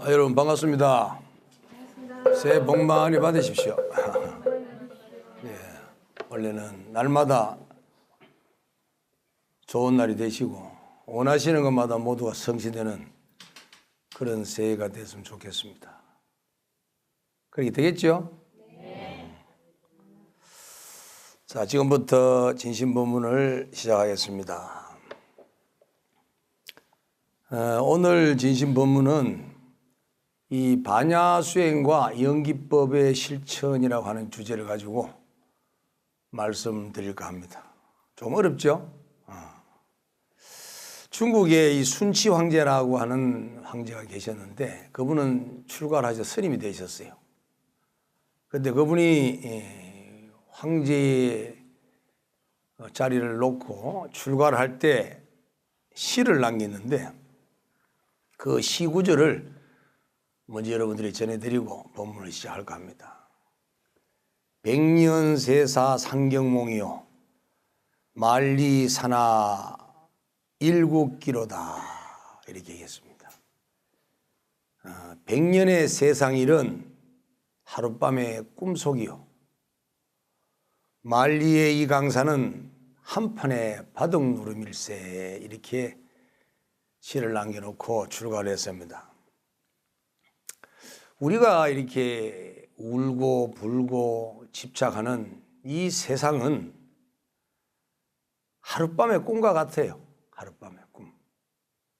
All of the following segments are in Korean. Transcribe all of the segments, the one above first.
여러분 반갑습니다. 새해 복 많이 받으십시오. 예, 원래는 날마다 좋은 날이 되시고 원하시는 것마다 모두가 성취되는 그런 새해가 됐으면 좋겠습니다. 그렇게 되겠죠? 자, 지금부터 진심본문을 시작하겠습니다. 오늘 진심본문은 이 반야수행과 연기법의 실천이라고 하는 주제를 가지고 말씀드릴까 합니다. 좀 어렵죠? 중국에 이 순치 황제라고 하는 황제가 계셨는데 그분은 출가를 하셔서 스님이 되셨어요. 그런데 그분이 황제의 자리를 놓고 출가를 할 때 시를 남겼는데 그 시 구절을 먼저 여러분들이 전해드리고 본문을 시작할까 합니다. 백년세사 상경몽이요 만리사나 일국기로다 이렇게 얘기했습니다. 100년의 세상일은 하룻밤의 꿈속이요 만리의 이 강사는 한판의 바둑누름일세 이렇게 시를 남겨놓고 출가를 했습니다. 우리가 이렇게 울고 불고 집착하는 이 세상은 하룻밤의 꿈과 같아요. 하룻밤의 꿈.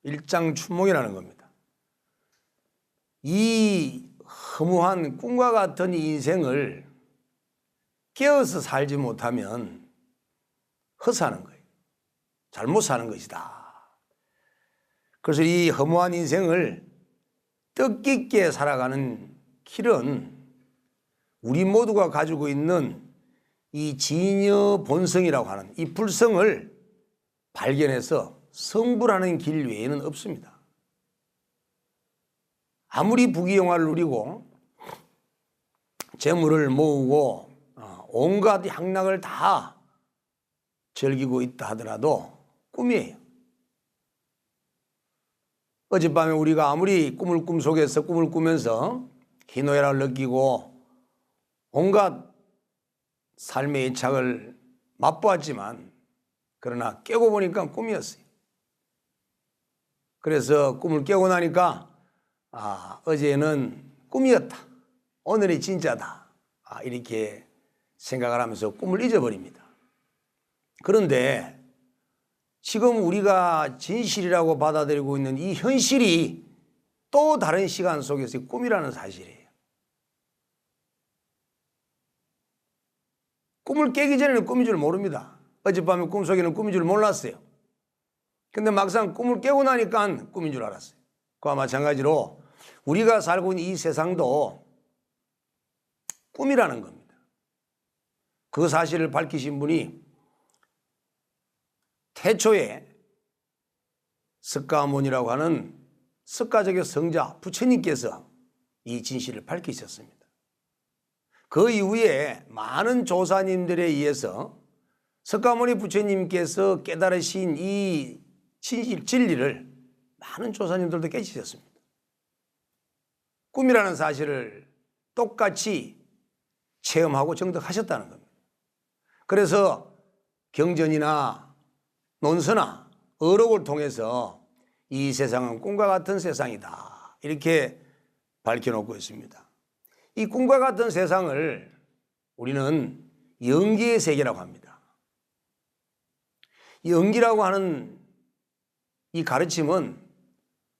일장춘몽이라는 겁니다. 이 허무한 꿈과 같은 인생을 깨어서 살지 못하면 허사하는 거예요. 잘못 사는 것이다. 그래서 이 허무한 인생을 뜻깊게 살아가는 길은 우리 모두가 가지고 있는 이 진여 본성이라고 하는 이 불성을 발견해서 성불하는 길 외에는 없습니다. 아무리 부귀영화를 누리고 재물을 모으고 온갖 향락을 다 즐기고 있다 하더라도 꿈이에요. 어젯밤에 우리가 아무리 꿈속에서 꿈을 꾸면서 희노애락을 느끼고 온갖 삶의 애착을 맛보았지만 그러나 깨고 보니까 꿈이었어요. 그래서 꿈을 깨고 나니까 어제는 꿈이었다. 오늘이 진짜다. 이렇게 생각을 하면서 꿈을 잊어버립니다. 그런데 지금 우리가 진실이라고 받아들이고 있는 이 현실이 또 다른 시간 속에서의 꿈이라는 사실이에요. 꿈을 깨기 전에는 꿈인 줄 모릅니다. 어젯밤에 꿈속에는 꿈인 줄 몰랐어요. 근데 막상 꿈을 깨고 나니까 꿈인 줄 알았어요. 그와 마찬가지로 우리가 살고 있는 이 세상도 꿈이라는 겁니다. 그 사실을 밝히신 분이 태초에 석가모니라고 하는 석가적의 성자 부처님께서 이 진실을 밝히셨습니다. 그 이후에 많은 조사님들에 의해서 석가모니 부처님께서 깨달으신 이 진리를 많은 조사님들도 깨치셨습니다. 꿈이라는 사실을 똑같이 체험하고 정득하셨다는 겁니다. 그래서 경전이나 논서나 어록을 통해서 이 세상은 꿈과 같은 세상이다 이렇게 밝혀놓고 있습니다. 이 꿈과 같은 세상을 우리는 연기의 세계라고 합니다. 연기라고 하는 이 가르침은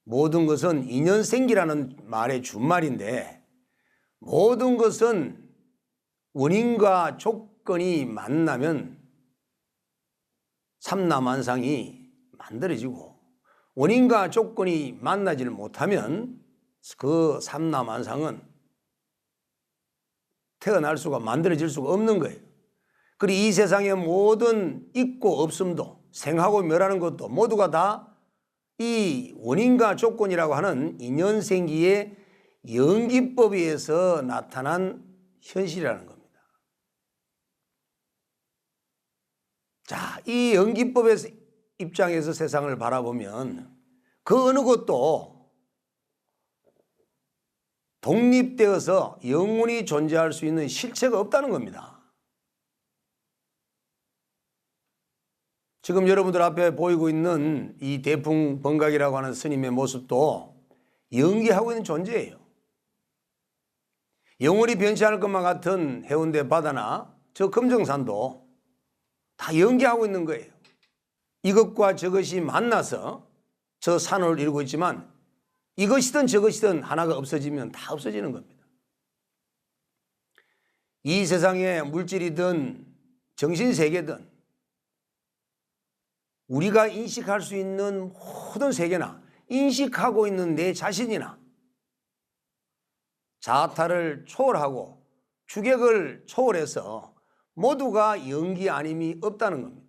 모든 것은 인연생기라는 말의 준말인데 모든 것은 원인과 조건이 만나면 삼라만상이 만들어지고 원인과 조건이 만나지를 못하면 그 삼라만상은 태어날 수가 만들어질 수가 없는 거예요. 그리고 이 세상의 모든 있고 없음도 생하고 멸하는 것도 모두가 다 이 원인과 조건이라고 하는 인연생기의 연기법에 의해서 나타난 현실이라는 겁니다. 자, 이 연기법의 입장에서 세상을 바라보면 그 어느 것도 독립되어서 영원히 존재할 수 있는 실체가 없다는 겁니다. 지금 여러분들 앞에 보이고 있는 이 대풍번각이라고 하는 스님의 모습도 연기하고 있는 존재예요. 영원히 변치 않을 것만 같은 해운대 바다나 저 금정산도 다 연기하고 있는 거예요. 이것과 저것이 만나서 저 산을 이루고 있지만 이것이든 저것이든 하나가 없어지면 다 없어지는 겁니다. 이 세상에 물질이든 정신세계든 우리가 인식할 수 있는 모든 세계나 인식하고 있는 내 자신이나 자타를 초월하고 주객을 초월해서 모두가 연기 아님이 없다는 겁니다.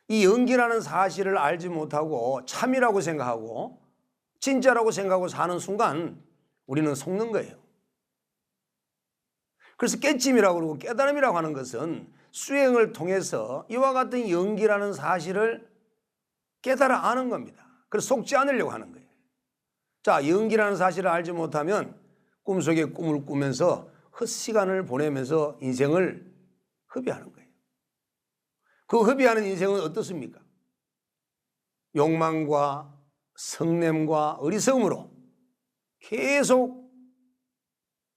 이 연기라는 사실을 알지 못하고 참이라고 생각하고 진짜라고 생각하고 사는 순간 우리는 속는 거예요. 그래서 깨침이라고 그러고 깨달음이라고 하는 것은 수행을 통해서 이와 같은 연기라는 사실을 깨달아 아는 겁니다. 그래서 속지 않으려고 하는 거예요. 자, 연기라는 사실을 알지 못하면 꿈속에 꿈을 꾸면서 헛시간을 보내면서 인생을 허비하는 거예요. 그 허비하는 인생은 어떻습니까? 욕망과 성냄과 어리석음으로 계속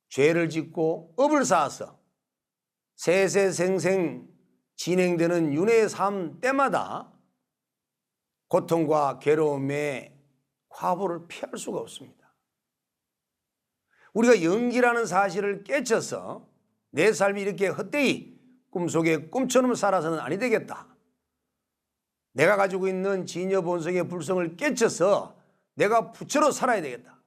죄를 짓고 업을 쌓아서 세세생생 진행되는 윤회의 삶 때마다 고통과 괴로움의 과보를 피할 수가 없습니다. 우리가 연기라는 사실을 깨쳐서 내 삶이 이렇게 헛되이 꿈속에 꿈처럼 살아서는 아니 되겠다. 내가 가지고 있는 진여 본성의 불성을 깨쳐서 내가 부처로 살아야 되겠다.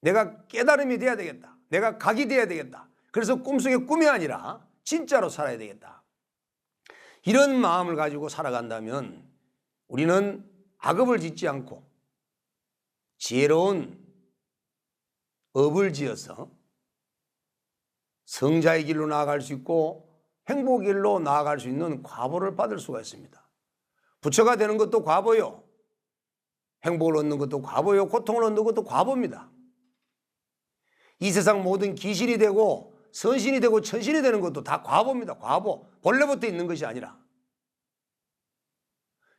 내가 깨달음이 돼야 되겠다. 내가 각이 돼야 되겠다. 그래서 꿈속의 꿈이 아니라 진짜로 살아야 되겠다. 이런 마음을 가지고 살아간다면 우리는 악업을 짓지 않고 지혜로운 업을 지어서 성자의 길로 나아갈 수 있고 행복의 길로 나아갈 수 있는 과보를 받을 수가 있습니다. 부처가 되는 것도 과보요. 행복을 얻는 것도 과보요. 고통을 얻는 것도 과보입니다. 이 세상 모든 귀신이 되고 선신이 되고 천신이 되는 것도 다 과보입니다. 과보. 본래부터 있는 것이 아니라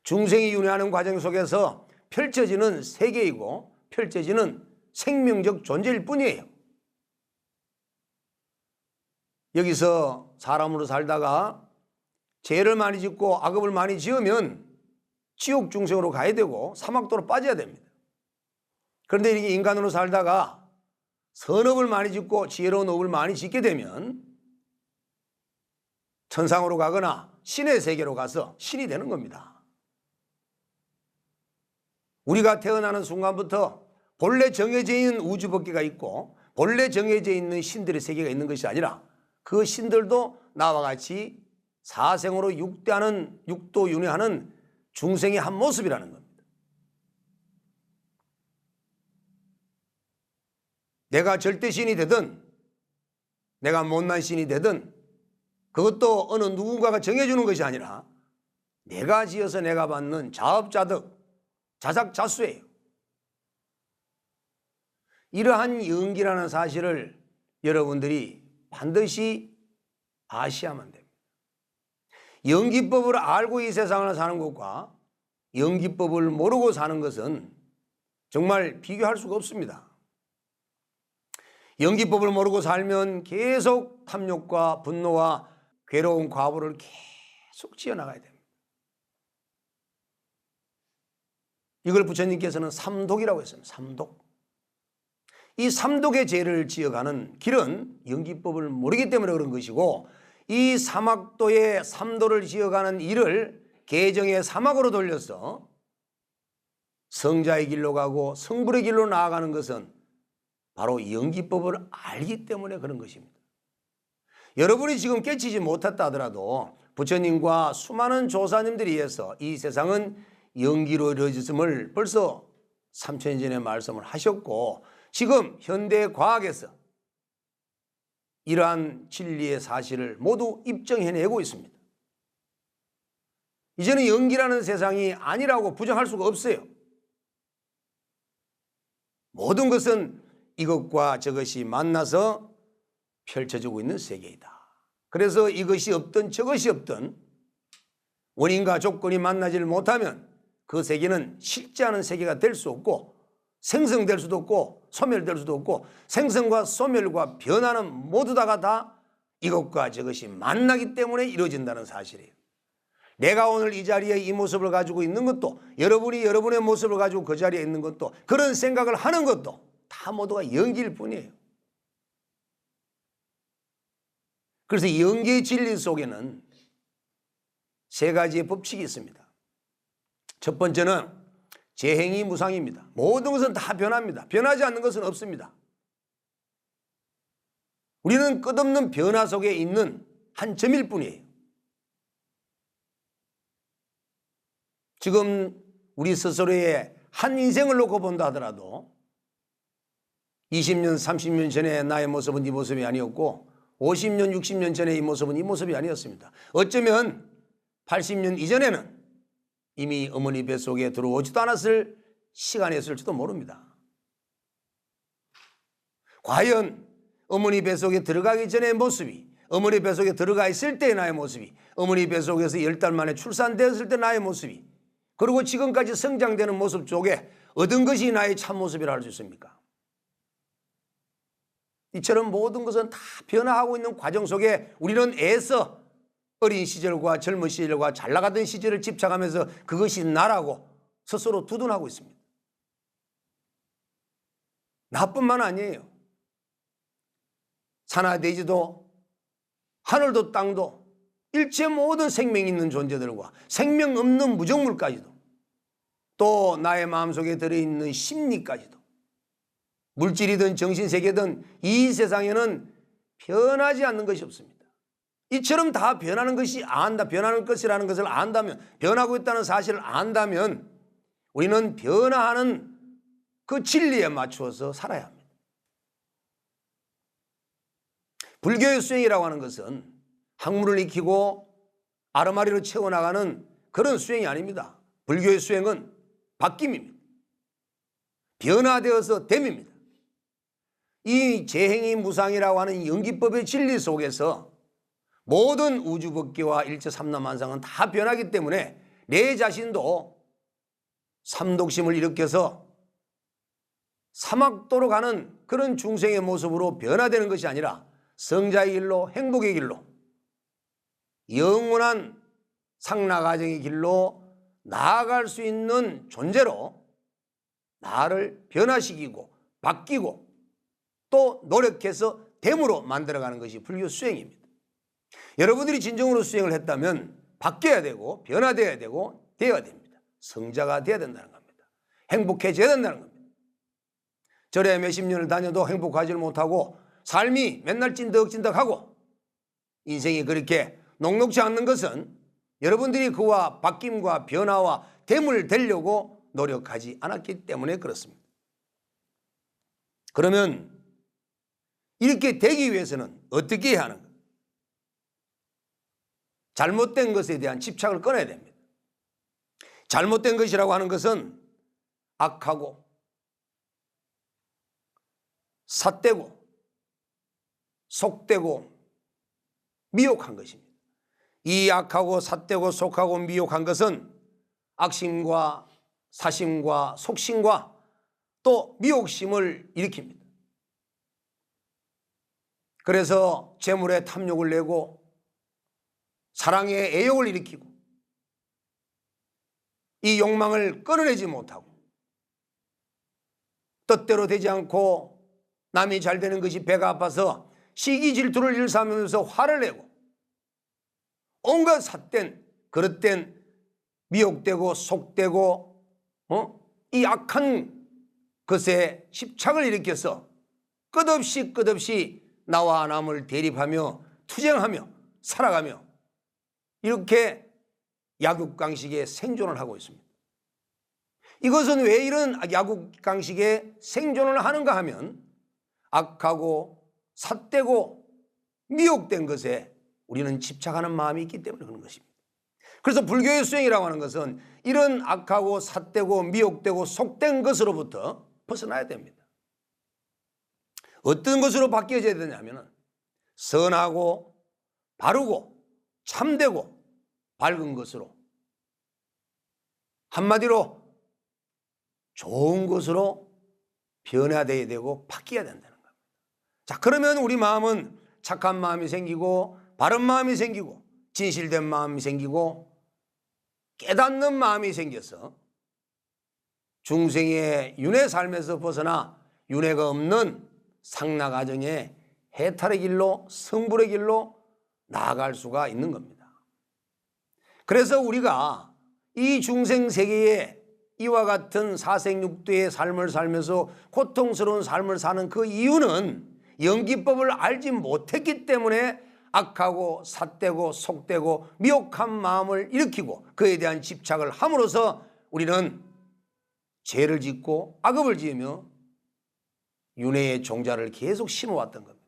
중생이 윤회하는 과정 속에서 펼쳐지는 세계이고 펼쳐지는 생명적 존재일 뿐이에요. 여기서 사람으로 살다가 죄를 많이 짓고 악업을 많이 지으면 지옥 중생으로 가야 되고 사막도로 빠져야 됩니다. 그런데 이렇게 인간으로 살다가 선업을 많이 짓고 지혜로운 업을 많이 짓게 되면 천상으로 가거나 신의 세계로 가서 신이 되는 겁니다. 우리가 태어나는 순간부터 본래 정해져 있는 우주법계가 있고 본래 정해져 있는 신들의 세계가 있는 것이 아니라 그 신들도 나와 같이 사생으로 육도 윤회하는 중생의 한 모습이라는 겁니다. 내가 절대신이 되든 내가 못난 신이 되든 그것도 어느 누군가가 정해주는 것이 아니라 내가 지어서 내가 받는 자업자득, 자작자수예요. 이러한 연기라는 사실을 여러분들이 반드시 아셔야만 됩니다. 연기법을 알고 이 세상을 사는 것과 연기법을 모르고 사는 것은 정말 비교할 수가 없습니다. 연기법을 모르고 살면 계속 탐욕과 분노와 괴로운 과보를 계속 지어나가야 됩니다. 이걸 부처님께서는 삼독이라고 했습니다. 삼독. 이 삼독의 죄를 지어가는 길은 연기법을 모르기 때문에 그런 것이고 이 사막도의 삼도를 지어가는 일을 계정의 사막으로 돌려서 성자의 길로 가고 성불의 길로 나아가는 것은 바로 연기법을 알기 때문에 그런 것입니다. 여러분이 지금 깨치지 못했다 하더라도 부처님과 수많은 조사님들에 의해서 이 세상은 연기로 이루어졌음을 벌써 3000년 전에 말씀을 하셨고 지금 현대 과학에서 이러한 진리의 사실을 모두 입증해내고 있습니다. 이제는 연기라는 세상이 아니라고 부정할 수가 없어요. 모든 것은 이것과 저것이 만나서 펼쳐지고 있는 세계이다. 그래서 이것이 없든 저것이 없든 원인과 조건이 만나지를 못하면 그 세계는 실제 않은 세계가 될 수 없고 생성될 수도 없고 소멸될 수도 없고 생성과 소멸과 변화는 모두 다 이것과 저것이 만나기 때문에 이루어진다는 사실이에요. 내가 오늘 이 자리에 이 모습을 가지고 있는 것도 여러분이 여러분의 모습을 가지고 그 자리에 있는 것도 그런 생각을 하는 것도 다 모두가 연기일 뿐이에요. 그래서 연기의 진리 속에는 세 가지의 법칙이 있습니다. 첫 번째는 재행이 무상입니다. 모든 것은 다 변합니다. 변하지 않는 것은 없습니다. 우리는 끝없는 변화 속에 있는 한 점일 뿐이에요. 지금 우리 스스로의 한 인생을 놓고 본다 하더라도 20년, 30년 전에 나의 모습은 이 모습이 아니었고 50년, 60년 전에 이 모습은 이 모습이 아니었습니다. 어쩌면 80년 이전에는 이미 어머니 뱃속에 들어오지도 않았을 시간이었을지도 모릅니다. 과연 어머니 뱃속에 들어가기 전의 모습이, 어머니 뱃속에 들어가 있을 때의 나의 모습이, 어머니 뱃속에서 10달 만에 출산되었을 때 나의 모습이, 그리고 지금까지 성장되는 모습 쪽에 얻은 것이 나의 참모습이라 할 수 있습니까? 이처럼 모든 것은 다 변화하고 있는 과정 속에 우리는 애써 어린 시절과 젊은 시절과 잘 나가던 시절을 집착하면서 그것이 나라고 스스로 두둔하고 있습니다. 나뿐만 아니에요. 산하대지도 하늘도 땅도 일체 모든 생명이 있는 존재들과 생명 없는 무정물까지도 또 나의 마음속에 들어있는 심리까지도 물질이든 정신세계든 이 세상에는 변하지 않는 것이 없습니다. 이처럼 다 변하는 것이 변하는 것이라는 것을 안다면, 변하고 있다는 사실을 안다면 우리는 변화하는 그 진리에 맞추어서 살아야 합니다. 불교의 수행이라고 하는 것은 학문을 익히고 아르마리로 채워나가는 그런 수행이 아닙니다. 불교의 수행은 바뀜입니다. 변화되어서 됨입니다. 이 재행이 무상이라고 하는 연기법의 진리 속에서 모든 우주법계와 일체삼라만상은 다 변하기 때문에 내 자신도 삼독심을 일으켜서 사막도로 가는 그런 중생의 모습으로 변화되는 것이 아니라 성자의 길로, 행복의 길로, 영원한 상락과정의 길로 나아갈 수 있는 존재로 나를 변화시키고 바뀌고 또 노력해서 됨으로 만들어가는 것이 불교 수행입니다. 여러분들이 진정으로 수행을 했다면 바뀌어야 되고 변화되어야 되고 되어야 됩니다. 성자가 되어야 된다는 겁니다. 행복해져야 된다는 겁니다. 절에 몇십 년을 다녀도 행복하지 못하고 삶이 맨날 찐덕찐덕하고 인생이 그렇게 녹록지 않는 것은 여러분들이 그와 바뀜과 변화와 됨을 되려고 노력하지 않았기 때문에 그렇습니다. 그러면 이렇게 되기 위해서는 어떻게 해야 하는가? 잘못된 것에 대한 집착을 끊어야 됩니다. 잘못된 것이라고 하는 것은 악하고 삿되고 속되고 미혹한 것입니다. 이 악하고 삿되고 속하고 미혹한 것은 악심과 사심과 속심과 또 미혹심을 일으킵니다. 그래서 재물에 탐욕을 내고 사랑에 애욕을 일으키고 이 욕망을 끊어내지 못하고 뜻대로 되지 않고 남이 잘 되는 것이 배가 아파서 시기 질투를 일삼으면서 화를 내고 온갖 삿된 그릇된 미혹되고 속되고 이 악한 것에 집착을 일으켜서 끝없이 나와 남을 대립하며 투쟁하며 살아가며 이렇게 약육강식의 생존을 하고 있습니다. 이것은 왜 이런 약육강식의 생존을 하는가 하면 악하고 삿되고 미혹된 것에 우리는 집착하는 마음이 있기 때문에 그런 것입니다. 그래서 불교의 수행이라고 하는 것은 이런 악하고 삿되고 미혹되고 속된 것으로부터 벗어나야 됩니다. 어떤 것으로 바뀌어져야 되냐면 선하고 바르고 참되고 밝은 것으로, 한마디로 좋은 것으로 변화되어야 되고 바뀌어야 된다는 겁니다. 자, 그러면 우리 마음은 착한 마음이 생기고 바른 마음이 생기고 진실된 마음이 생기고 깨닫는 마음이 생겨서 중생의 윤회 삶에서 벗어나 윤회가 없는 상락아정의 해탈의 길로, 성불의 길로 나아갈 수가 있는 겁니다. 그래서 우리가 이 중생 세계에 이와 같은 사생육도의 삶을 살면서 고통스러운 삶을 사는 그 이유는 연기법을 알지 못했기 때문에 악하고 삿되고 속되고 미혹한 마음을 일으키고 그에 대한 집착을 함으로써 우리는 죄를 짓고 악업을 지으며 윤회의 종자를 계속 심어왔던 겁니다.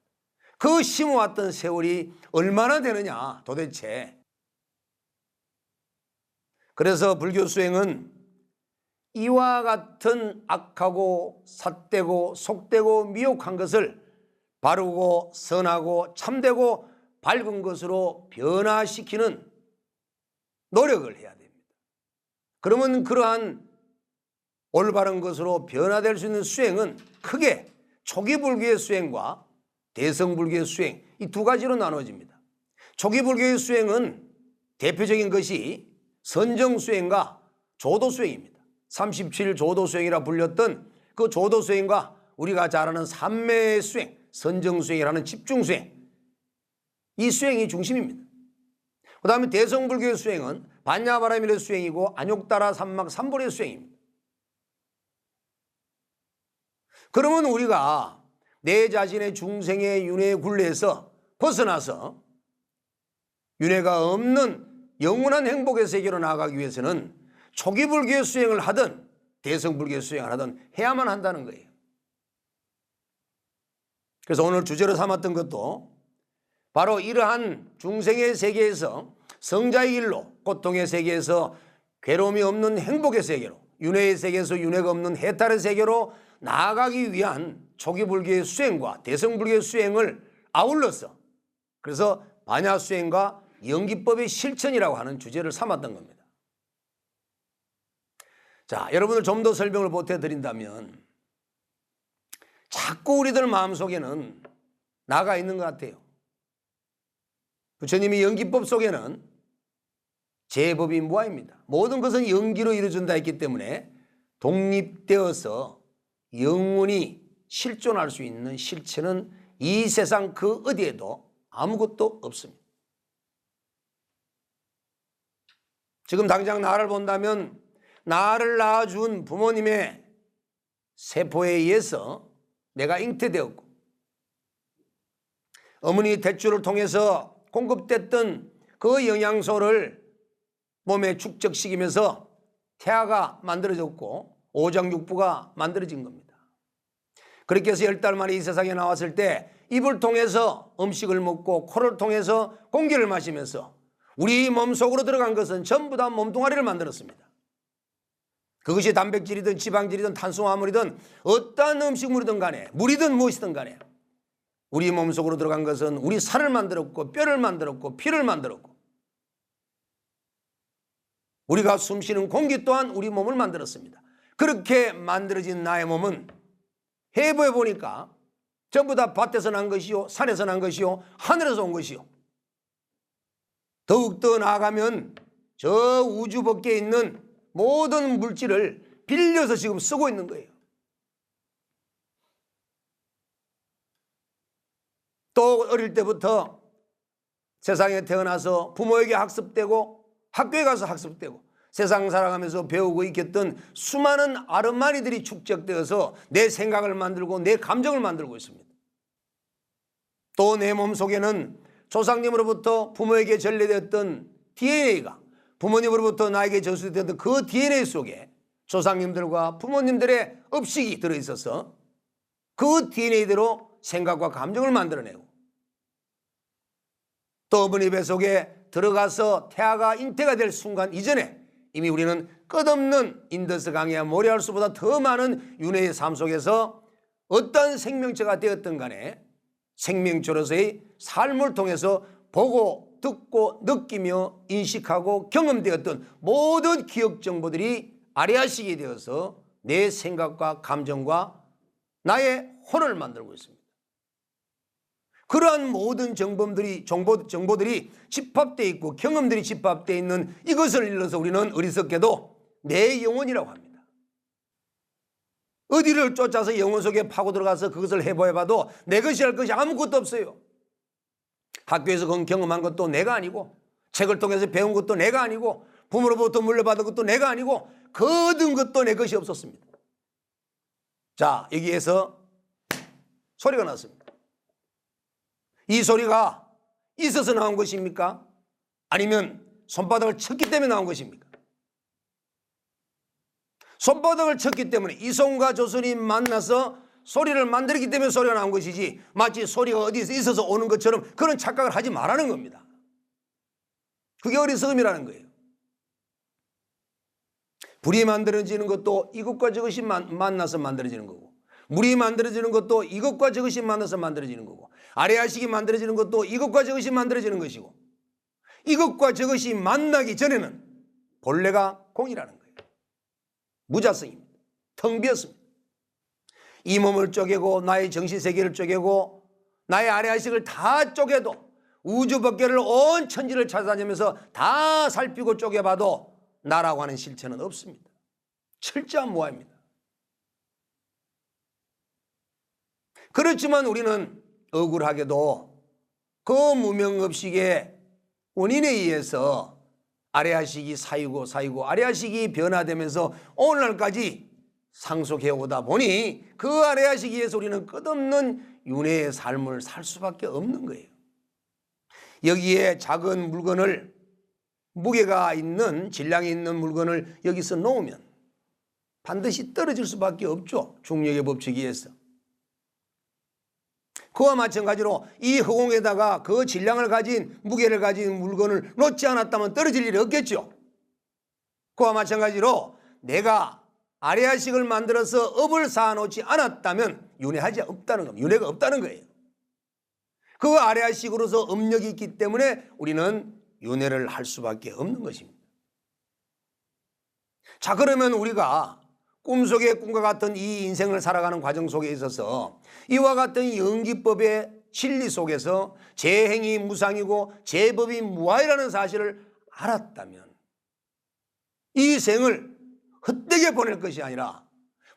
그 심어왔던 세월이 얼마나 되느냐 도대체. 그래서 불교 수행은 이와 같은 악하고 삿되고 속되고 미혹한 것을 바르고 선하고 참되고 밝은 것으로 변화시키는 노력을 해야 됩니다. 그러면 그러한 올바른 것으로 변화될 수 있는 수행은 크게 초기 불교의 수행과 대성 불교의 수행, 이 두 가지로 나눠집니다. 초기 불교의 수행은 대표적인 것이 선정 수행과 조도 수행입니다. 37 조도 수행이라 불렸던 그 조도 수행과 우리가 잘 아는 삼매의 수행, 선정 수행이라는 집중 수행, 이 수행이 중심입니다. 그 다음에 대성 불교의 수행은 반야바라밀의 수행이고 안욕다라 삼막 삼불의 수행입니다. 그러면 우리가 내 자신의 중생의 윤회의 굴레에서 벗어나서 윤회가 없는 영원한 행복의 세계로 나아가기 위해서는 초기 불교의 수행을 하든 대성 불교의 수행을 하든 해야만 한다는 거예요. 그래서 오늘 주제로 삼았던 것도 바로 이러한 중생의 세계에서 성자의 길로, 고통의 세계에서 괴로움이 없는 행복의 세계로, 윤회의 세계에서 윤회가 없는 해탈의 세계로 나아가기 위한 초기 불교의 수행과 대성 불교의 수행을 아울러서, 그래서 반야 수행과 연기법의 실천이라고 하는 주제를 삼았던 겁니다. 자, 여러분들 좀 더 설명을 보태드린다면 자꾸 우리들 마음속에는 나가 있는 것 같아요. 부처님이 연기법 속에는 제법이 무아입니다. 모든 것은 연기로 이루어진다 했기 때문에 독립되어서 영원히 실존할 수 있는 실체는 이 세상 그 어디에도 아무것도 없습니다. 지금 당장 나를 본다면 나를 낳아준 부모님의 세포에 의해서 내가 잉태되었고, 어머니 탯줄을 통해서 공급됐던 그 영양소를 몸에 축적시키면서 태아가 만들어졌고 오장육부가 만들어진 겁니다. 그렇게 해서 10달 만에 이 세상에 나왔을 때 입을 통해서 음식을 먹고 코를 통해서 공기를 마시면서 우리 몸속으로 들어간 것은 전부 다 몸뚱아리를 만들었습니다. 그것이 단백질이든 지방질이든 탄수화물이든 어떠한 음식물이든 간에, 물이든 무엇이든 간에 우리 몸속으로 들어간 것은 우리 살을 만들었고 뼈를 만들었고 피를 만들었고, 우리가 숨쉬는 공기 또한 우리 몸을 만들었습니다. 그렇게 만들어진 나의 몸은 해부해 보니까 전부 다 밭에서 난 것이요, 산에서 난 것이요, 하늘에서 온 것이요. 더욱더 나아가면 저 우주 밖에 있는 모든 물질을 빌려서 지금 쓰고 있는 거예요. 또 어릴 때부터 세상에 태어나서 부모에게 학습되고 학교에 가서 학습되고 세상 살아가면서 배우고 익혔던 수많은 아르마니들이 축적되어서 내 생각을 만들고 내 감정을 만들고 있습니다. 또 내 몸속에는 조상님으로부터 부모에게 전래되었던 DNA가 부모님으로부터 나에게 전수되었던 그 DNA 속에 조상님들과 부모님들의 업식이 들어있어서 그 DNA대로 생각과 감정을 만들어내고, 또 어머니 뱃속에 들어가서 태아가 잉태가 될 순간 이전에 이미 우리는 끝없는 인더스 강이야 모래알 수보다 더 많은 윤회의 삶 속에서 어떤 생명체가 되었든 간에 생명체로서의 삶을 통해서 보고 듣고 느끼며 인식하고 경험되었던 모든 기억 정보들이 아래아식이 되어서 내 생각과 감정과 나의 혼을 만들고 있습니다. 그러한 모든 정보들이 집합되어 있고 경험들이 집합되어 있는 이것을 일러서 우리는 어리석게도 내 영혼이라고 합니다. 어디를 쫓아서 영혼 속에 파고 들어가서 그것을 해봐도 내 것이 할 것이 아무것도 없어요. 학교에서 경험한 것도 내가 아니고, 책을 통해서 배운 것도 내가 아니고, 부모로부터 물려받은 것도 내가 아니고, 그 얻은 것도 내 것이 없었습니다. 자, 여기에서 소리가 났습니다. 이 소리가 있어서 나온 것입니까? 아니면 손바닥을 쳤기 때문에 나온 것입니까? 손바닥을 쳤기 때문에 이손과 조선이 만나서 소리를 만들었기 때문에 소리가 나온 것이지, 마치 소리가 어디서 있어서 오는 것처럼 그런 착각을 하지 말라는 겁니다. 그게 어리석음이라는 거예요. 불이 만들어지는 것도 이것과 저것이 만나서 만들어지는 거고, 물이 만들어지는 것도 이것과 저것이 만나서 만들어지는 거고, 아래아식이 만들어지는 것도 이것과 저것이 만들어지는 것이고, 이것과 저것이 만나기 전에는 본래가 공이라는 거예요. 무자성입니다. 텅 비었습니다. 이 몸을 쪼개고 나의 정신세계를 쪼개고 나의 아래아식을 다 쪼개도, 우주 밖에를 온 천지를 찾아다니면서 다 살피고 쪼개봐도 나라고 하는 실체는 없습니다. 철저한 무아입니다. 그렇지만 우리는 억울하게도 그 무명업식의 원인에 의해서 아래아식이 사이고 아래아식이 변화되면서 오늘날까지 상속해 오다 보니 그 아래아식에서 우리는 끝없는 윤회의 삶을 살 수밖에 없는 거예요. 여기에 작은 물건을, 무게가 있는, 질량이 있는 물건을 여기서 놓으면 반드시 떨어질 수밖에 없죠. 중력의 법칙에 의해서. 그와 마찬가지로 이 허공에다가 그 질량을 가진, 무게를 가진 물건을 놓지 않았다면 떨어질 일이 없겠죠. 그와 마찬가지로 내가 아래아식을 만들어서 업을 쌓아놓지 않았다면 윤회하지 없다는 겁니다. 윤회가 없다는 거예요. 그 아래아식으로서 업력이 있기 때문에 우리는 윤회를 할 수밖에 없는 것입니다. 자, 그러면 우리가 꿈속의 꿈과 같은 이 인생을 살아가는 과정 속에 있어서 이와 같은 연기법의 진리 속에서 제 행위 무상이고 제 법이 무아이라는 사실을 알았다면 이 생을 헛되게 보낼 것이 아니라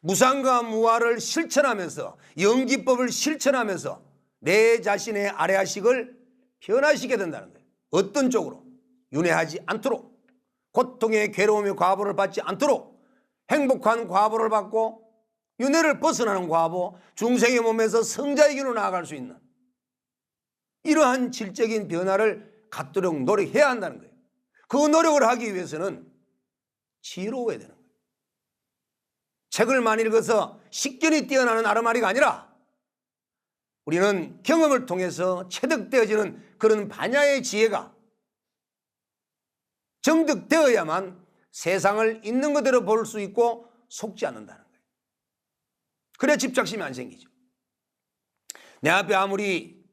무상과 무아를 실천하면서, 연기법을 실천하면서 내 자신의 아래아식을 변화시켜야 된다는 거예요. 어떤 쪽으로? 윤회하지 않도록, 고통의 괴로움의 과보를 받지 않도록 행복한 과보를 받고 윤회를 벗어나는 과보, 중생의 몸에서 성자의 길로 나아갈 수 있는 이러한 질적인 변화를 갖도록 노력해야 한다는 거예요. 그 노력을 하기 위해서는 지혜로워야 되는 거예요. 책을 많이 읽어서 식견이 뛰어나는 아르마리가 아니라 우리는 경험을 통해서 체득되어지는 그런 반야의 지혜가 정득되어야만 세상을 있는 그대로 볼 수 있고 속지 않는다는 거예요. 그래야 집착심이 안 생기죠. 내 앞에 아무리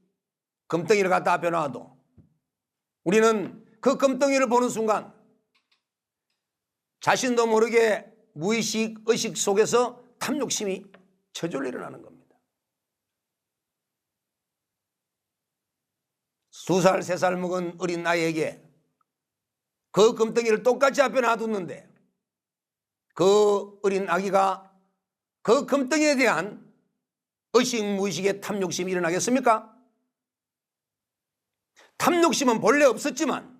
금덩이를 갖다 앞에 놔도 우리는 그 금덩이를 보는 순간 자신도 모르게 무의식, 의식 속에서 탐욕심이 저절로 일어나는 겁니다. 2살, 3살 먹은 어린 아이에게 그 금덩이를 똑같이 앞에 놔뒀는데 그 어린 아기가 그 금덩이에 대한 의식, 무의식의 탐욕심이 일어나겠습니까? 탐욕심은 본래 없었지만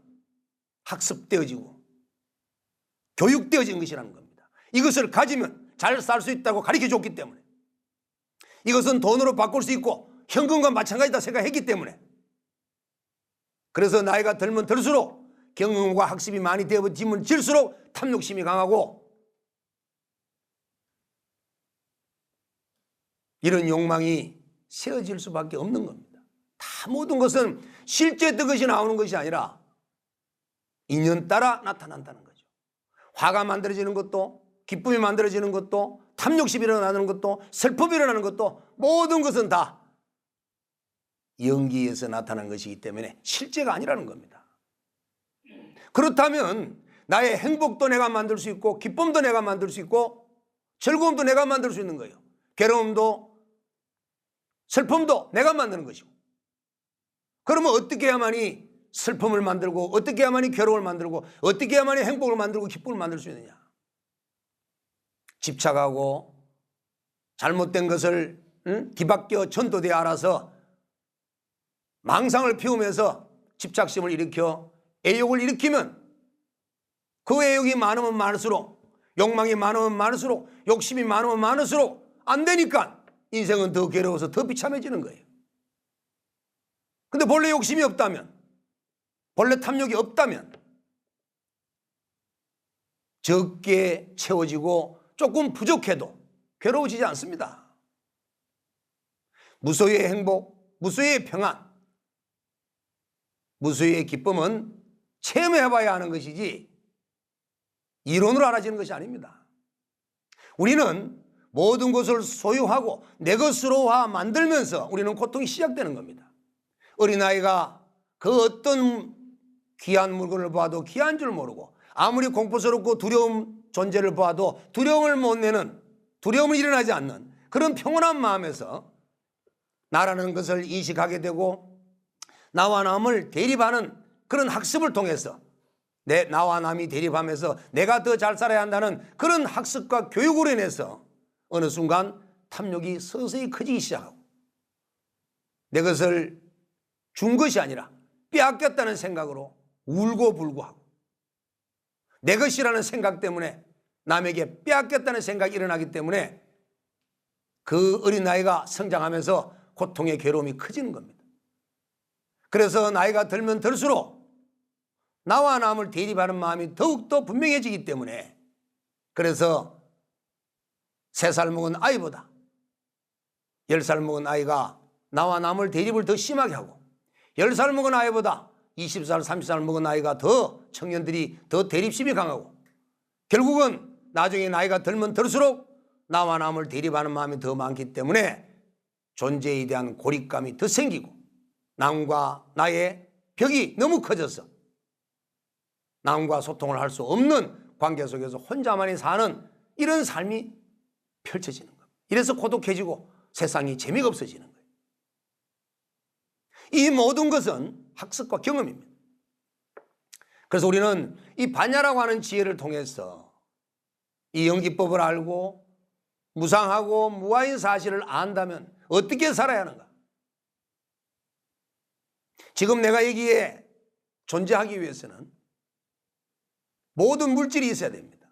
학습되어지고 교육되어진 것이라는 겁니다. 이것을 가지면 잘 살 수 있다고 가르쳐줬기 때문에, 이것은 돈으로 바꿀 수 있고 현금과 마찬가지다 생각했기 때문에, 그래서 나이가 들면 들수록 경험과 학습이 많이 되어지면 질수록 탐욕심이 강하고 이런 욕망이 세워질 수밖에 없는 겁니다. 다 모든 것은 실제 뜻이 나오는 것이 아니라 인연 따라 나타난다는 거죠. 화가 만들어지는 것도, 기쁨이 만들어지는 것도, 탐욕심이 일어나는 것도, 슬픔이 일어나는 것도, 모든 것은 다 연기에서 나타난 것이기 때문에 실제가 아니라는 겁니다. 그렇다면 나의 행복도 내가 만들 수 있고, 기쁨도 내가 만들 수 있고, 즐거움도 내가 만들 수 있는 거예요. 괴로움도 슬픔도 내가 만드는 것이고. 그러면 어떻게 해야만이 슬픔을 만들고, 어떻게 해야만이 괴로움을 만들고, 어떻게 해야만이 행복을 만들고 기쁨을 만들 수 있느냐? 집착하고 잘못된 것을 뒤바뀌어 전도되어 알아서 망상을 피우면서 집착심을 일으켜 애욕을 일으키면, 그 애욕이 많으면 많을수록, 욕망이 많으면 많을수록, 욕심이 많으면 많을수록 안 되니까 인생은 더 괴로워서 더 비참해지는 거예요. 근데 본래 욕심이 없다면, 본래 탐욕이 없다면 적게 채워지고 조금 부족해도 괴로워지지 않습니다. 무소유의 행복, 무소유의 평안, 무소유의 기쁨은 체험해봐야 하는 것이지 이론으로 알아지는 것이 아닙니다. 우리는 모든 것을 소유하고 내 것으로 만들면서 우리는 고통이 시작되는 겁니다. 어린아이가 그 어떤 귀한 물건을 봐도 귀한 줄 모르고, 아무리 공포스럽고 두려운 존재를 봐도 두려움을 못 내는, 두려움을 일어나지 않는 그런 평온한 마음에서 나라는 것을 인식하게 되고, 나와 남을 대립하는 그런 학습을 통해서 나와 남이 대립하면서 내가 더 잘 살아야 한다는 그런 학습과 교육으로 인해서 어느 순간 탐욕이 서서히 커지기 시작하고, 내 것을 준 것이 아니라 빼앗겼다는 생각으로 울고불고 하고, 내 것이라는 생각 때문에 남에게 빼앗겼다는 생각이 일어나기 때문에 그 어린아이가 성장하면서 고통의 괴로움이 커지는 겁니다. 그래서 나이가 들면 들수록 나와 남을 대립하는 마음이 더욱더 분명해지기 때문에, 그래서 3살 먹은 아이보다 10살 먹은 아이가 나와 남을 대립을 더 심하게 하고, 10살 먹은 아이보다 20살, 30살 먹은 아이가 더, 청년들이 더 대립심이 강하고, 결국은 나중에 나이가 들면 들수록 나와 남을 대립하는 마음이 더 많기 때문에 존재에 대한 고립감이 더 생기고, 남과 나의 벽이 너무 커져서 남과 소통을 할 수 없는 관계 속에서 혼자만이 사는 이런 삶이 펼쳐지는 겁니다. 이래서 고독해지고 세상이 재미가 없어지는 거예요. 이 모든 것은 학습과 경험입니다. 그래서 우리는 이 반야라고 하는 지혜를 통해서 이 연기법을 알고 무상하고 무아인 사실을 안다면 어떻게 살아야 하는가? 지금 내가 여기에 존재하기 위해서는 모든 물질이 있어야 됩니다.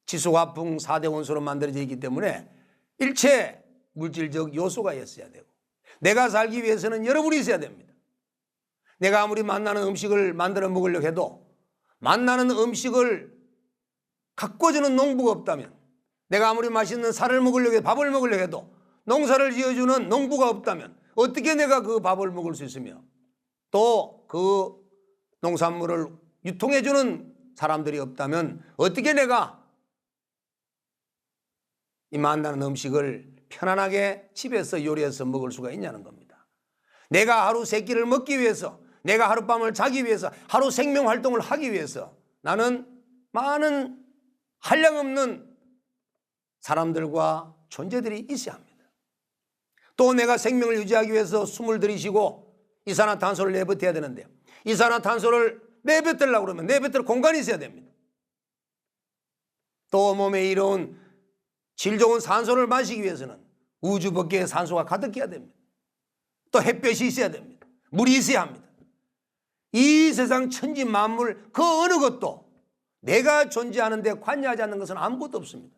지수화풍 4대 원소로 만들어져 있기 때문에 일체 물질적 요소가 있어야 되고, 내가 살기 위해서는 여러분이 있어야 됩니다. 내가 아무리 만나는 음식을 만들어 먹으려고 해도 만나는 음식을 가꿔주는 농부가 없다면, 내가 아무리 맛있는 살을 먹으려고 해도, 밥을 먹으려고 해도 농사를 지어주는 농부가 없다면 어떻게 내가 그 밥을 먹을 수 있으며, 또 그 농산물을 유통해주는 사람들이 없다면 어떻게 내가 이 만나는 음식을 편안하게 집에서 요리해서 먹을 수가 있냐는 겁니다. 내가 하루 3끼를 먹기 위해서, 내가 하룻밤을 자기 위해서, 하루 생명활동을 하기 위해서 나는 많은 한량없는 사람들과 존재들이 있어야 합니다. 또 내가 생명을 유지하기 위해서 숨을 들이쉬고 이산화탄소를 내뱉어야 되는데, 이산화탄소를 내뱉으려고 그러면 내뱉을 공간이 있어야 됩니다. 또 몸에 이로운 질 좋은 산소를 마시기 위해서는 우주 밖에 산소가 가득해야 됩니다. 또 햇볕이 있어야 됩니다. 물이 있어야 합니다. 이 세상 천지 만물 그 어느 것도 내가 존재하는 데 관여하지 않는 것은 아무것도 없습니다.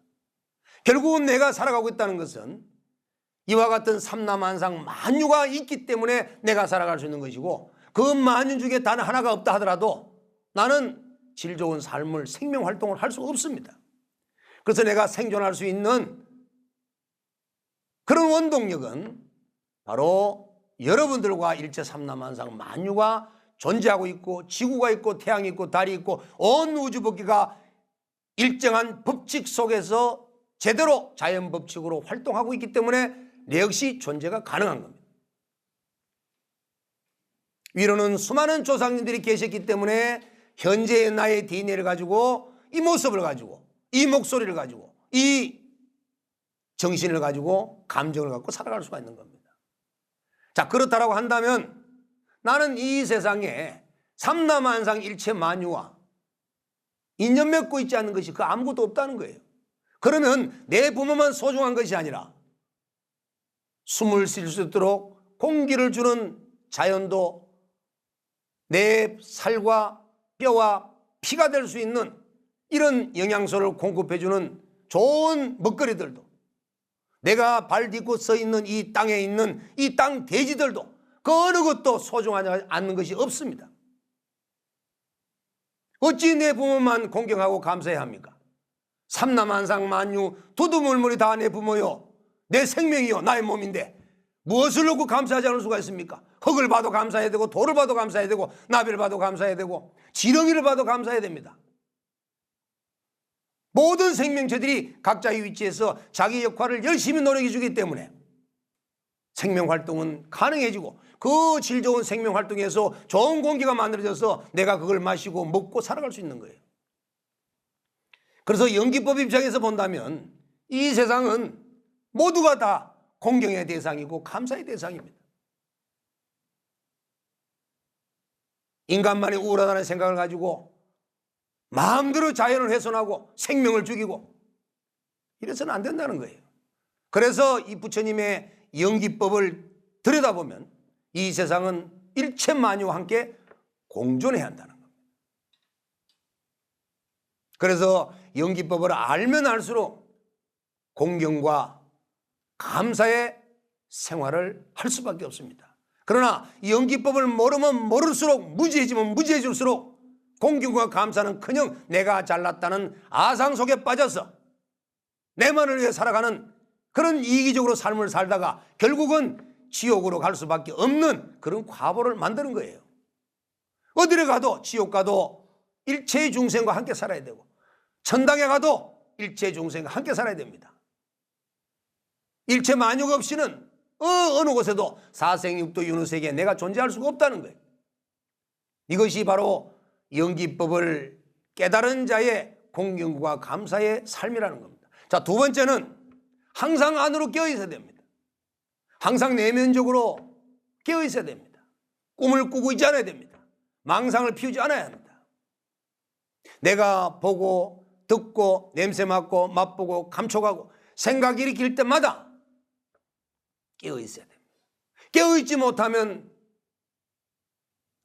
결국은 내가 살아가고 있다는 것은 이와 같은 삼라만상 만유가 있기 때문에 내가 살아갈 수 있는 것이고, 그 만유 중에 단 하나가 없다 하더라도 나는 질 좋은 삶을, 생명활동을 할 수 없습니다. 그래서 내가 생존할 수 있는 그런 원동력은 바로 여러분들과 일체 삼라만상 만유가 존재하고 있고, 지구가 있고, 태양이 있고, 달이 있고, 온 우주 밖에가 일정한 법칙 속에서 제대로 자연 법칙으로 활동하고 있기 때문에 내 역시 존재가 가능한 겁니다. 위로는 수많은 조상님들이 계셨기 때문에 현재의 나의 DNA를 가지고 이 모습을 가지고 이 목소리를 가지고 이 정신을 가지고 감정을 갖고 살아갈 수가 있는 겁니다. 자, 그렇다라고 한다면 나는 이 세상에 삼라만상 일체 만유와 인연 맺고 있지 않는 것이 그 아무것도 없다는 거예요. 그러면 내 부모만 소중한 것이 아니라 숨을 쉴 수 있도록 공기를 주는 자연도 내 살과 뼈와 피가 될 수 있는 이런 영양소를 공급해주는 좋은 먹거리들도, 내가 발 딛고 서 있는 이 땅에 있는 이 땅 대지들도 그 어느 것도 소중하지 않는 것이 없습니다. 어찌 내 부모만 공경하고 감사해야 합니까? 삼라만상 만유 두두물물이 다 내 부모요, 내 생명이요, 나의 몸인데 무엇을 놓고 감사하지 않을 수가 있습니까? 흙을 봐도 감사해야 되고, 돌을 봐도 감사해야 되고, 나비를 봐도 감사해야 되고, 지렁이를 봐도 감사해야 됩니다. 모든 생명체들이 각자의 위치에서 자기 역할을 열심히 노력해 주기 때문에 생명활동은 가능해지고, 그 질 좋은 생명활동에서 좋은 공기가 만들어져서 내가 그걸 마시고 먹고 살아갈 수 있는 거예요. 그래서 연기법 입장에서 본다면 이 세상은 모두가 다 공경의 대상이고 감사의 대상입니다. 인간만이 우울하다는 생각을 가지고 마음대로 자연을 훼손하고 생명을 죽이고 이래서는 안 된다는 거예요. 그래서 이 부처님의 연기법을 들여다보면 이 세상은 일체 만유와 함께 공존해야 한다는 겁니다. 그래서 연기법을 알면 알수록 공경과 감사의 생활을 할 수밖에 없습니다. 그러나 연기법을 모르면 모를수록, 무지해지면 무지해질수록 공경과 감사는 커녕 내가 잘났다는 아상 속에 빠져서 내만을 위해 살아가는 그런 이기적으로 삶을 살다가 결국은 지옥으로 갈 수밖에 없는 그런 과보를 만드는 거예요. 어디를 가도 지옥 가도 일체의 중생과 함께 살아야 되고, 천당에 가도 일체의 중생과 함께 살아야 됩니다. 일체 만유가 없이는 어느 곳에도 사생육도 윤회세계에 내가 존재할 수가 없다는 거예요. 이것이 바로 연기법을 깨달은 자의 공경과 감사의 삶이라는 겁니다. 자, 두 번째는 항상 안으로 깨어 있어야 됩니다. 항상 내면적으로 깨어 있어야 됩니다. 꿈을 꾸고 있지 않아야 됩니다. 망상을 피우지 않아야 합니다. 내가 보고 듣고 냄새 맡고 맛보고 감촉하고 생각 일으킬 때마다 깨어 있어야 됩니다. 깨어 있지 못하면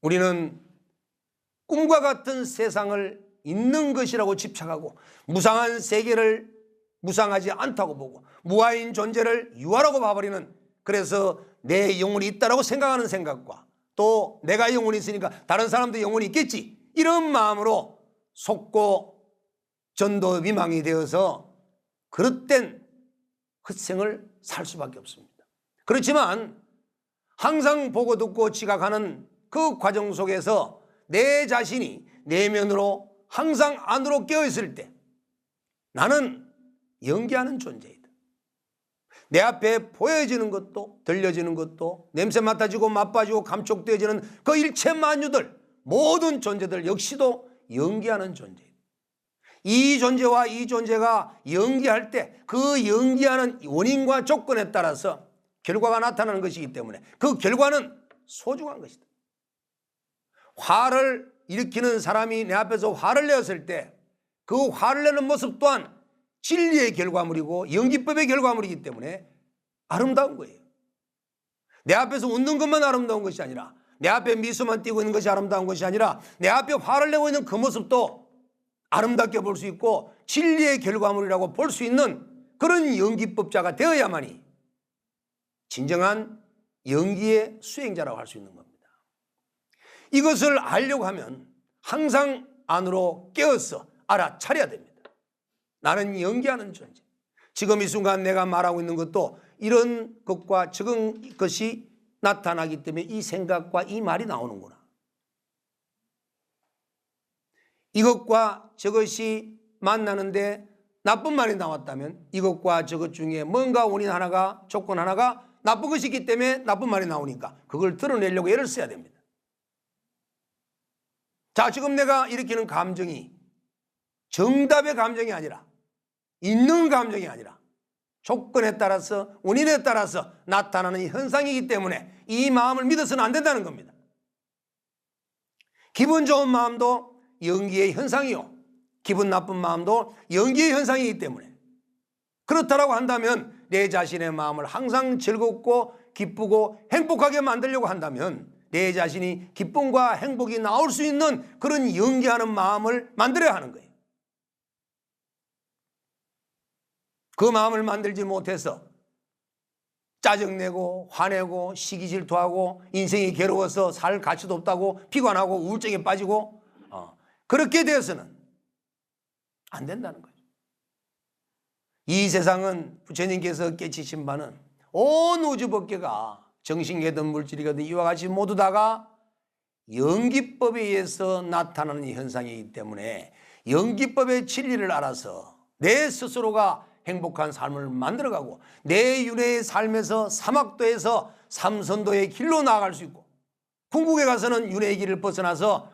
우리는 꿈과 같은 세상을 있는 것이라고 집착하고 무상한 세계를 무상하지 않다고 보고 무아인 존재를 유아라고 봐버리는, 그래서 내 영혼이 있다라고 생각하는 생각과 또 내가 영혼이 있으니까 다른 사람도 영혼이 있겠지, 이런 마음으로 속고 전도 미망이 되어서 그릇된 헛생을 살 수밖에 없습니다. 그렇지만 항상 보고 듣고 지각하는 그 과정 속에서 내 자신이 내면으로 항상 안으로 깨어있을 때 나는 연기하는 존재이다. 내 앞에 보여지는 것도 들려지는 것도 냄새 맡아지고 맛봐지고 감촉되어지는 그 일체 만유들, 모든 존재들 역시도 연기하는 존재이다. 이 존재와 이 존재가 연기할 때 그 연기하는 원인과 조건에 따라서 결과가 나타나는 것이기 때문에 그 결과는 소중한 것이다. 화를 일으키는 사람이 내 앞에서 화를 내었을 때 그 화를 내는 모습 또한 진리의 결과물이고 연기법의 결과물이기 때문에 아름다운 거예요. 내 앞에서 웃는 것만 아름다운 것이 아니라, 내 앞에 미소만 띄고 있는 것이 아름다운 것이 아니라, 내 앞에 화를 내고 있는 그 모습도 아름답게 볼 수 있고 진리의 결과물이라고 볼 수 있는 그런 연기법자가 되어야만이 진정한 연기의 수행자라고 할 수 있는 겁니다. 이것을 알려고 하면 항상 안으로 깨어서 알아차려야 됩니다. 나는 연기하는 존재. 지금 이 순간 내가 말하고 있는 것도 이런 것과 적은 것이 나타나기 때문에 이 생각과 이 말이 나오는구나. 이것과 저것이 만나는데 나쁜 말이 나왔다면 이것과 저것 중에 뭔가 원인 하나가, 조건 하나가 나쁜 것이 있기 때문에 나쁜 말이 나오니까 그걸 드러내려고 애를 써야 됩니다. 자, 지금 내가 일으키는 감정이 정답의 감정이 아니라, 있는 감정이 아니라 조건에 따라서, 원인에 따라서 나타나는 현상이기 때문에 이 마음을 믿어서는 안 된다는 겁니다. 기분 좋은 마음도 연기의 현상이요, 기분 나쁜 마음도 연기의 현상이기 때문에, 그렇다고 한다면 내 자신의 마음을 항상 즐겁고 기쁘고 행복하게 만들려고 한다면 내 자신이 기쁨과 행복이 나올 수 있는 그런 연기하는 마음을 만들어야 하는 거예요. 그 마음을 만들지 못해서 짜증내고 화내고 시기 질투하고 인생이 괴로워서 살 가치도 없다고 피곤하고 우울증에 빠지고 그렇게 되어서는 안 된다는 거죠. 이 세상은 부처님께서 깨치신 바는 온 우주법계가 정신이든 물질이든 이와 같이 모두 다가 연기법에 의해서 나타나는 현상이기 때문에 연기법의 진리를 알아서 내 스스로가 행복한 삶을 만들어가고 내 윤회의 삶에서 사막도에서 삼선도의 길로 나아갈 수 있고, 궁극에 가서는 윤회의 길을 벗어나서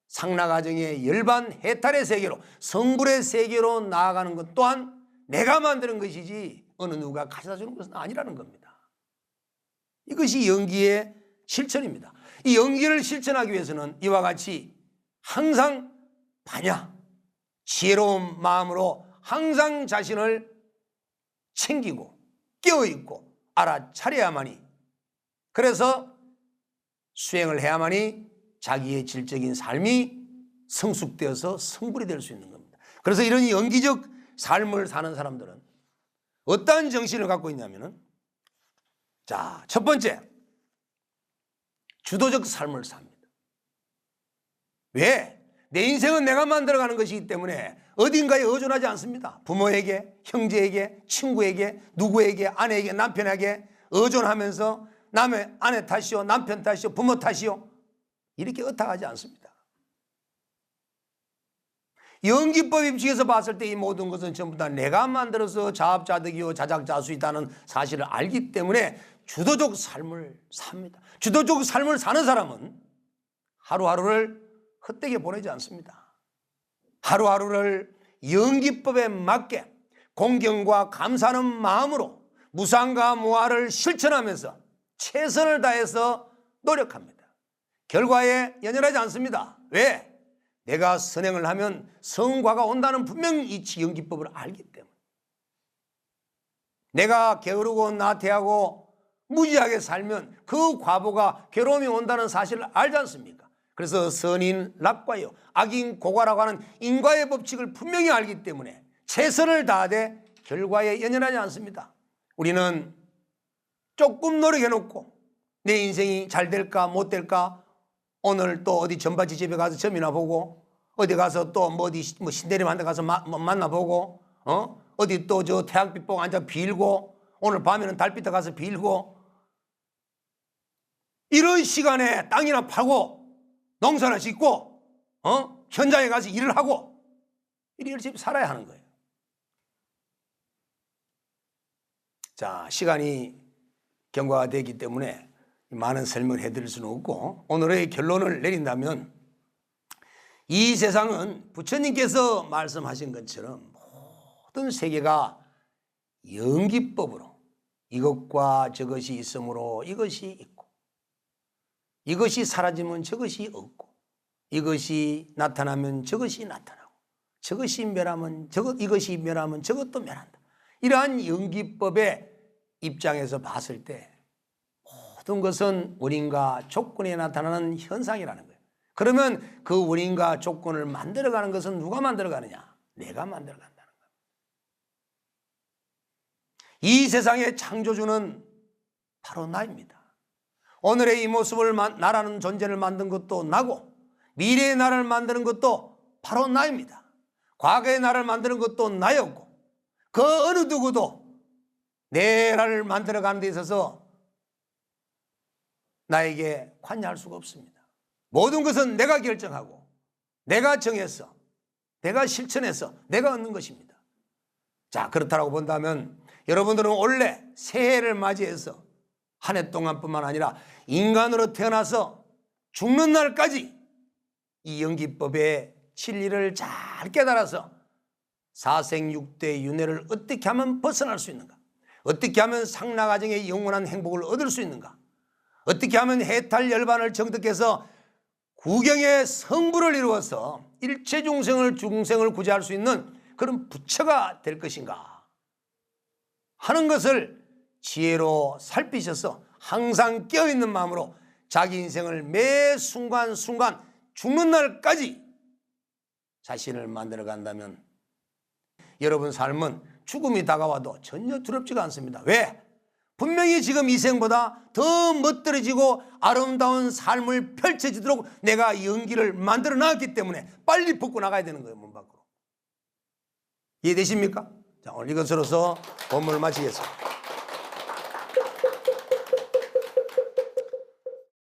상라가정의 열반 해탈의 세계로, 성불의 세계로 나아가는 것 또한 내가 만드는 것이지 어느 누가 가져다 주는 것은 아니라는 겁니다. 이것이 연기의 실천입니다. 이 연기를 실천하기 위해서는 이와 같이 항상 반야, 지혜로운 마음으로 항상 자신을 챙기고 깨어있고 알아차려야만이, 그래서 수행을 해야만이 자기의 질적인 삶이 성숙되어서 성불이 될 수 있는 겁니다. 그래서 이런 연기적 삶을 사는 사람들은 어떠한 정신을 갖고 있냐면은, 자, 첫 번째, 주도적 삶을 삽니다. 왜? 내 인생은 내가 만들어가는 것이기 때문에 어딘가에 의존하지 않습니다. 부모에게, 형제에게, 친구에게, 누구에게, 아내에게, 남편에게 의존하면서 남의 아내 탓이요, 남편 탓이요, 부모 탓이요, 이렇게 의탁하지 않습니다. 연기법 입장에서 봤을 때 이 모든 것은 전부 다 내가 만들어서 자업자득이요 자작자수이다는 사실을 알기 때문에 주도적 삶을 삽니다. 주도적 삶을 사는 사람은 하루하루를 헛되게 보내지 않습니다. 하루하루를 연기법에 맞게 공경과 감사하는 마음으로 무상과 무아를 실천하면서 최선을 다해서 노력합니다. 결과에 연연하지 않습니다. 왜? 내가 선행을 하면 성과가 온다는 분명히 이 연기법을 알기 때문에. 내가 게으르고 나태하고 무지하게 살면 그 과보가 괴로움이 온다는 사실을 알지 않습니까? 그래서 선인 낙과요, 악인 고과라고 하는 인과의 법칙을 분명히 알기 때문에 최선을 다하되 결과에 연연하지 않습니다. 우리는 조금 노력해놓고 내 인생이 잘 될까 못 될까, 오늘 또 어디 전바지 집에 가서 점이나 보고, 어디 가서 또 어디 신대림 데 가서 만나보고, 어디 또 저 태양빛 보고 앉아 빌고, 오늘 밤에는 달빛에 가서 빌고, 이런 시간에 땅이나 파고 농사나 짓고 현장에 가서 일을 하고 이렇게 열심히 살아야 하는 거예요. 자, 시간이 경과가 되기 때문에 많은 설명을 해드릴 수는 없고, 오늘의 결론을 내린다면 이 세상은 부처님께서 말씀하신 것처럼 모든 세계가 연기법으로 이것과 저것이 있으므로 이것이 있고, 이것이 사라지면 저것이 없고, 이것이 나타나면 저것이 나타나고, 저것이 멸하면 이것이 멸하면 저것도 멸한다. 이러한 연기법의 입장에서 봤을 때 모든 것은 원인과 조건에 나타나는 현상이라는 거예요. 그러면 그 원인과 조건을 만들어가는 것은 누가 만들어가느냐? 내가 만들어간다는 거예요. 이 세상의 창조주는 바로 나입니다. 오늘의 이 모습을 나라는 존재를 만든 것도 나고, 미래의 나를 만드는 것도 바로 나입니다. 과거의 나를 만드는 것도 나였고, 그 어느 누구도 내 나를 만들어가는 데 있어서 나에게 관여할 수가 없습니다. 모든 것은 내가 결정하고 내가 정해서 내가 실천해서 내가 얻는 것입니다. 자, 그렇다고 본다면 여러분들은 원래 새해를 맞이해서 한 해 동안뿐만 아니라 인간으로 태어나서 죽는 날까지 이 연기법의 진리를 잘 깨달아서 사생육대 윤회를 어떻게 하면 벗어날 수 있는가? 어떻게 하면 상나가정의 영원한 행복을 얻을 수 있는가? 어떻게 하면 해탈 열반을 정득해서 구경의 성부를 이루어서 일체 중생을 구제할 수 있는 그런 부처가 될 것인가 하는 것을 지혜로 살피셔서 항상 깨어있는 마음으로 자기 인생을 매 순간순간 죽는 날까지 자신을 만들어 간다면 여러분 삶은 죽음이 다가와도 전혀 두렵지가 않습니다. 왜? 분명히 지금 이 생보다 더 멋들어지고 아름다운 삶을 펼쳐지도록 내가 연기를 만들어 놨기 때문에 빨리 벗고 나가야 되는 거예요. 문 밖으로. 이해되십니까? 자, 오늘 이것으로서 본문을 마치겠습니다.